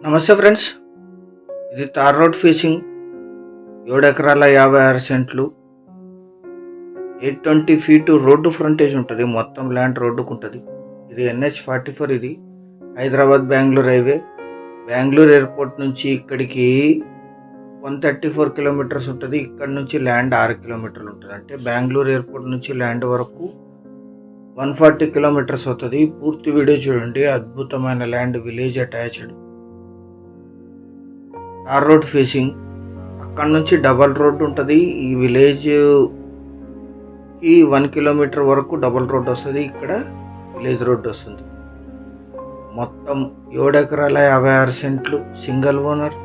నమస్తే ఫ్రెండ్స్, ఇది tar road facing 7 ఎకరాల 56 సెంట్లు 820 ఫీటు రోడ్డు ఫ్రంటేజ్ ఉంటుంది. మొత్తం ల్యాండ్ రోడ్డుకు ఉంటుంది. ఇది NH44. ఇది హైదరాబాద్ బెంగళూరు హైవే. బెంగళూరు ఎయిర్పోర్ట్ నుంచి ఇక్కడికి 134 కిలోమీటర్స్ ఉంటుంది. ఇక్కడ నుంచి ల్యాండ్ 6 కిలోమీటర్లు ఉంటుంది. అంటే బెంగళూరు ఎయిర్పోర్ట్ నుంచి ల్యాండ్ వరకు 140 కిలోమీటర్స్ అవుతుంది. పూర్తి వీడియో చూడండి. అద్భుతమైన land, village attached, tar road facing. అక్కడ నుంచి డబల్ రోడ్ ఉంటుంది. ఈ విలేజ్కి 1 కిలోమీటర్ వరకు డబల్ రోడ్ వస్తుంది. ఇక్కడ విలేజ్ రోడ్ వస్తుంది. మొత్తం 7 ఎకరాల 56 సెంట్లు, సింగిల్ ఓనర్.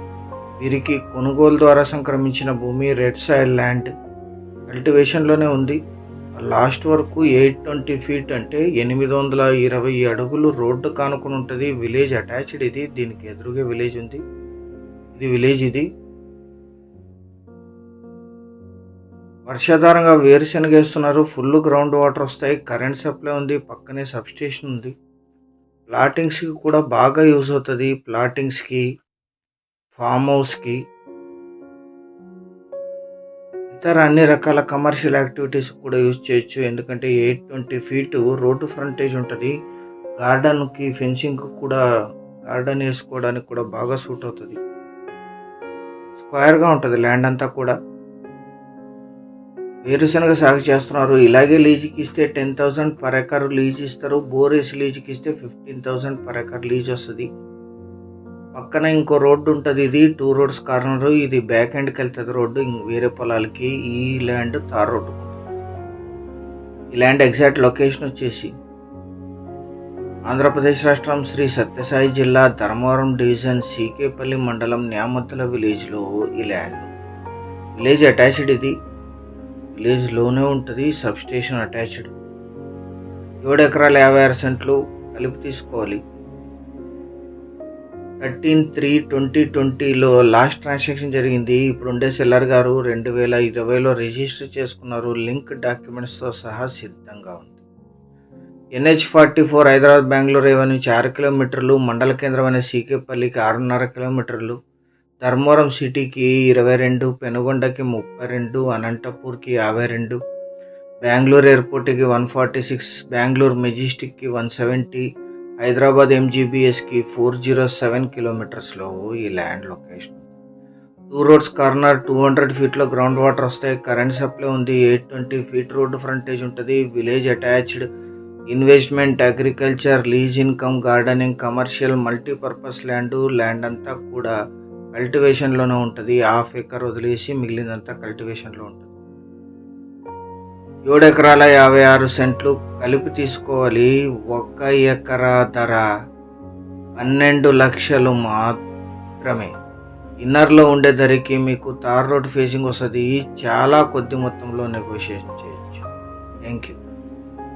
వీరికి కొనుగోలు ద్వారా సంక్రమించిన భూమి, రెడ్ సాయిల్ ల్యాండ్, కల్టివేషన్లోనే ఉంది. లాస్ట్ వరకు 820 ఫీట్ అంటే 820 అడుగులు రోడ్డు కానుకొని ఉంటుంది. Village attached. ఇది దీనికి ఎదురుగా విలేజ్ ఉంది. ఇది విలేజ్. ఇది వర్షాధారంగా వేరుశనగ వేస్తున్నారు. ఫుల్ గ్రౌండ్ వాటర్ వస్తాయి. కరెంట్ సప్లై ఉంది. పక్కనే సబ్స్టేషన్ ఉంది. ప్లాటింగ్స్కి కూడా బాగా యూజ్ అవుతుంది. ప్లాటింగ్స్కి, ఫామ్ హౌస్కి, ఇతర అన్ని రకాల కమర్షియల్ యాక్టివిటీస్ కూడా యూజ్ చేయొచ్చు. ఎందుకంటే 820 ఫీటు రోడ్డు ఫ్రంటేజ్ ఉంటుంది. గార్డెన్కి, ఫెన్సింగ్కి కూడా, గార్డెన్ వేసుకోవడానికి కూడా బాగా సూట్ అవుతుంది. స్క్వేర్గా ఉంటుంది ల్యాండ్ అంతా కూడా. వేరుశనగ సాగు చేస్తున్నారు. ఇలాగే లీజుకి ఇస్తే 10,000 పర్ ఎకర్ లీజ్ ఇస్తారు. బోర్ వేసి లీజుకి ఇస్తే 15,000 పర్ ఎకర్ లీజ్ వస్తుంది. పక్కన ఇంకో రోడ్డు ఉంటుంది. ఇది 2 రోడ్స్ కార్నర్. ఇది బ్యాక్ ఎండ్కి వెళ్తుంది రోడ్డు వేరే పొలాలకి. ఈ ల్యాండ్ తార్ రోడ్డు. ఈ ల్యాండ్ ఎగ్జాక్ట్ లొకేషన్ వచ్చేసి ఆంధ్రప్రదేశ్ రాష్ట్రం, శ్రీ సత్యసాయి జిల్లా, ధర్మవరం డివిజన్, సీకేపల్లి మండలం, న్యామత్తల విలేజ్లో ఈ ల్యాండ్. Village attached. ఇది విలేజ్లోనే ఉంటుంది. Substation attached. 7 ఎకరాల 56 సెంట్లు కలిపి తీసుకోవాలి. 13/3/2020లో లాస్ట్ ట్రాన్సాక్షన్ జరిగింది. ఇప్పుడు ఉండే సెల్లర్ గారు 2020లో రిజిస్టర్ చేసుకున్నారు. లింక్ డాక్యుమెంట్స్తో సహా సిద్ధంగా ఉంది. NH44 హైదరాబాద్ బెంగళూరు హైవే నుంచి 6 కిలోమీటర్లు, మండల కేంద్రమైన సీకేపల్లికి 6.5 కిలోమీటర్లు, ధర్మవరం సిటీకి 22, పెనుగొండకి 32, అనంతపూర్కి 52, బెంగళూరు ఎయిర్పోర్ట్కి 146, బెంగళూరు మెజెస్టిక్కి 170, హైదరాబాద్ MGBSకి 407 కిలోమీటర్స్లో ఈ ల్యాండ్ లొకేషన్. 2 రోడ్స్ కార్నర్, 200 ఫీట్లో గ్రౌండ్ వాటర్ వస్తాయి. కరెంట్ సప్లై ఉంది. 820 ఫీట్ రోడ్డు ఫ్రంటేజ్ ఉంటుంది. Village attached. Investment, agriculture, lease income, gardening, commercial, multipurpose land అంతా కూడా కల్టివేషన్లోనే ఉంటుంది. 1/2 ఎకర్ వదిలేసి మిగిలినంతా కల్టివేషన్లో ఉంటుంది. 7 ఎకరాల 56 సెంట్లు కలిపి తీసుకోవాలి. 1 ఎకరా ధర 12 లక్షలు మాత్రమే. ఇన్నర్లో ఉండే ధరకి మీకు తార్ రోడ్ ఫేసింగ్ వస్తుంది. చాలా కొద్ది మొత్తంలో నెగోషియేట్ చేయొచ్చు. Thank you.